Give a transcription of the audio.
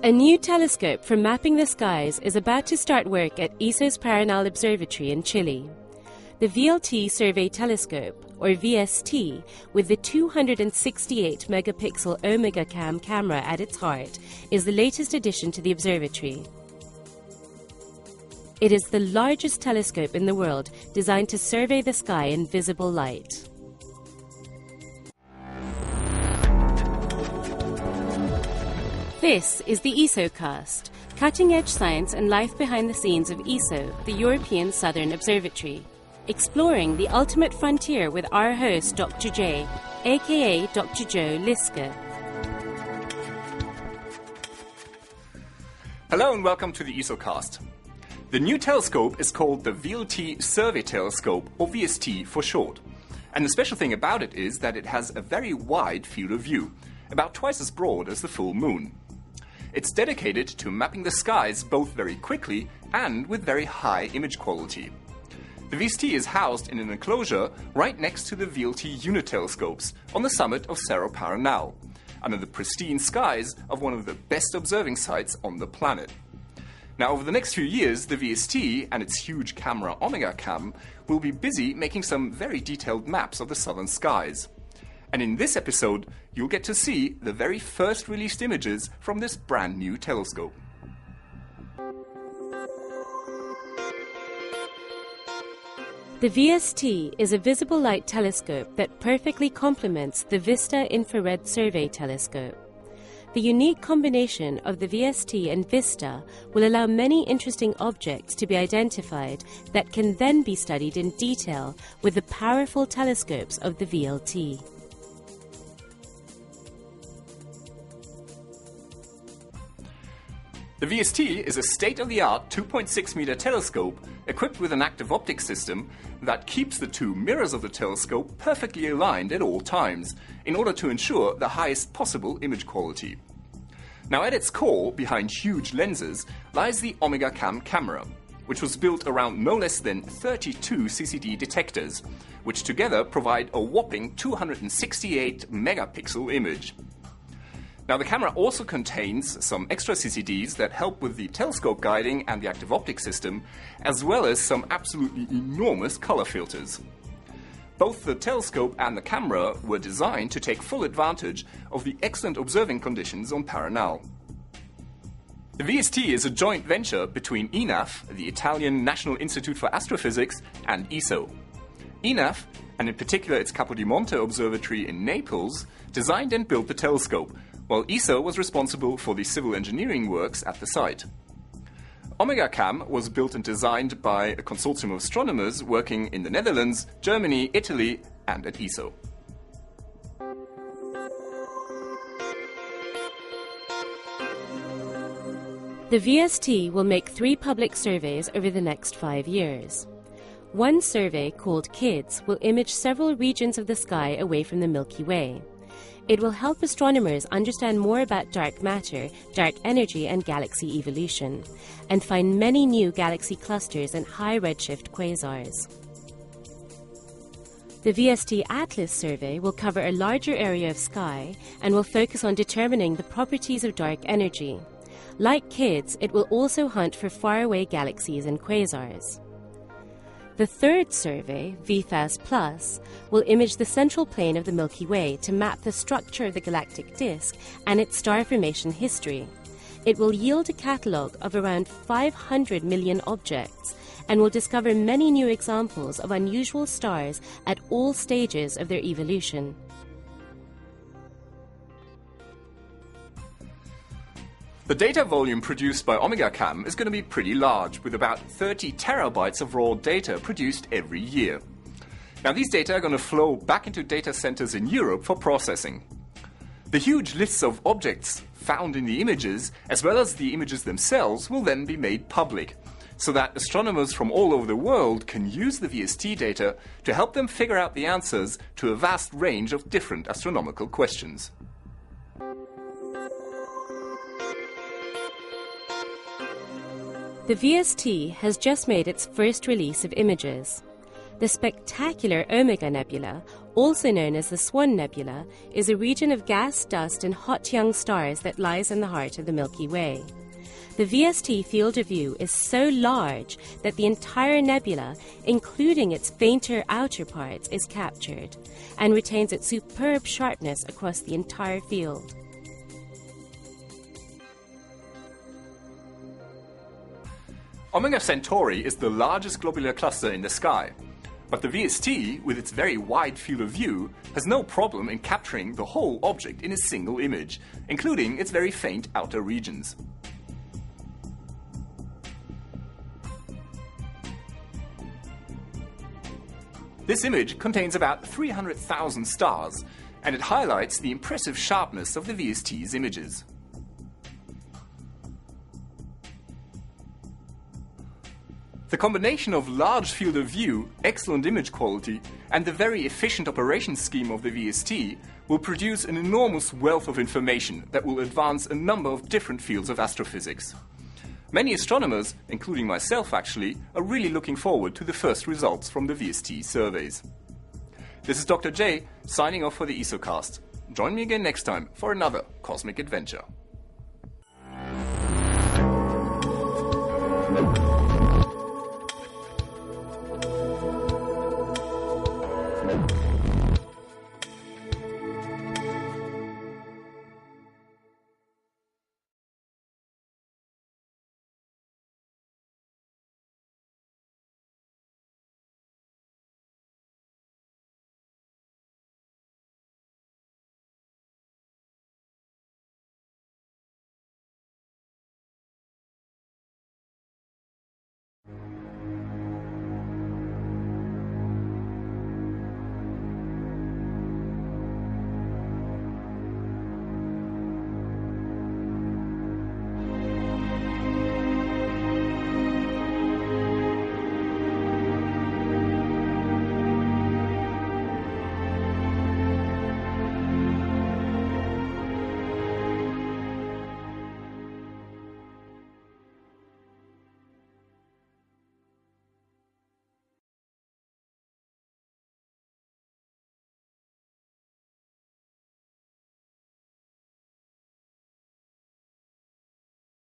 A new telescope for mapping the skies is about to start work at ESO's Paranal Observatory in Chile. The VLT Survey Telescope, or VST, with the 268 megapixel OmegaCam camera at its heart, is the latest addition to the observatory. It is the largest telescope in the world designed to survey the sky in visible light. This is the ESOcast, cutting-edge science and life behind the scenes of ESO, the European Southern Observatory, exploring the ultimate frontier with our host, Dr. J, aka Dr. Joe Liske. Hello and welcome to the ESOcast. The new telescope is called the VLT Survey Telescope, or VST for short. And the special thing about it is that it has a very wide field of view, about twice as broad as the full moon. It's dedicated to mapping the skies both very quickly and with very high image quality. The VST is housed in an enclosure right next to the VLT unit telescopes on the summit of Cerro Paranal, under the pristine skies of one of the best observing sites on the planet. Now, over the next few years, the VST and its huge camera OmegaCam will be busy making some very detailed maps of the southern skies. And in this episode, you'll get to see the very first released images from this brand new telescope. The VST is a visible light telescope that perfectly complements the VISTA infrared survey telescope. The unique combination of the VST and VISTA will allow many interesting objects to be identified that can then be studied in detail with the powerful telescopes of the VLT. The VST is a state-of-the-art 2.6-meter telescope equipped with an active optics system that keeps the two mirrors of the telescope perfectly aligned at all times in order to ensure the highest possible image quality. Now, at its core, behind huge lenses, lies the OmegaCam Camera, which was built around no less than 32 CCD detectors, which together provide a whopping 268 megapixel image. Now, the camera also contains some extra CCDs that help with the telescope guiding and the active optics system, as well as some absolutely enormous color filters. Both the telescope and the camera were designed to take full advantage of the excellent observing conditions on Paranal. The VST is a joint venture between ENAF, the Italian National Institute for Astrophysics, and ESO. ENAF, and in particular its Capodimonte Observatory in Naples, designed and built the telescope, while ESO was responsible for the civil engineering works at the site. OmegaCam was built and designed by a consortium of astronomers working in the Netherlands, Germany, Italy, and at ESO. The VST will make 3 public surveys over the next 5 years. One survey, called KIDS, will image several regions of the sky away from the Milky Way. It will help astronomers understand more about dark matter, dark energy, and galaxy evolution, and find many new galaxy clusters and high redshift quasars. The VST Atlas survey will cover a larger area of sky and will focus on determining the properties of dark energy. Like KIDS, it will also hunt for faraway galaxies and quasars. The third survey, VISTA Plus, will image the central plane of the Milky Way to map the structure of the galactic disk and its star formation history. It will yield a catalogue of around 500 million objects and will discover many new examples of unusual stars at all stages of their evolution. The data volume produced by OmegaCam is going to be pretty large, with about 30 terabytes of raw data produced every year. Now, these data are going to flow back into data centers in Europe for processing. The huge lists of objects found in the images, as well as the images themselves, will then be made public, so that astronomers from all over the world can use the VST data to help them figure out the answers to a vast range of different astronomical questions. The VST has just made its first release of images. The spectacular Omega Nebula, also known as the Swan Nebula, is a region of gas, dust, and hot young stars that lies in the heart of the Milky Way. The VST field of view is so large that the entire nebula, including its fainter outer parts, is captured and retains its superb sharpness across the entire field. Omega Centauri is the largest globular cluster in the sky, but the VST, with its very wide field of view, has no problem in capturing the whole object in a single image, including its very faint outer regions. This image contains about 300,000 stars, and it highlights the impressive sharpness of the VST's images. The combination of large field of view, excellent image quality, and the very efficient operation scheme of the VST will produce an enormous wealth of information that will advance a number of different fields of astrophysics. Many astronomers, including myself actually, are really looking forward to the first results from the VST surveys. This is Dr. J, signing off for the ESOcast. Join me again next time for another cosmic adventure.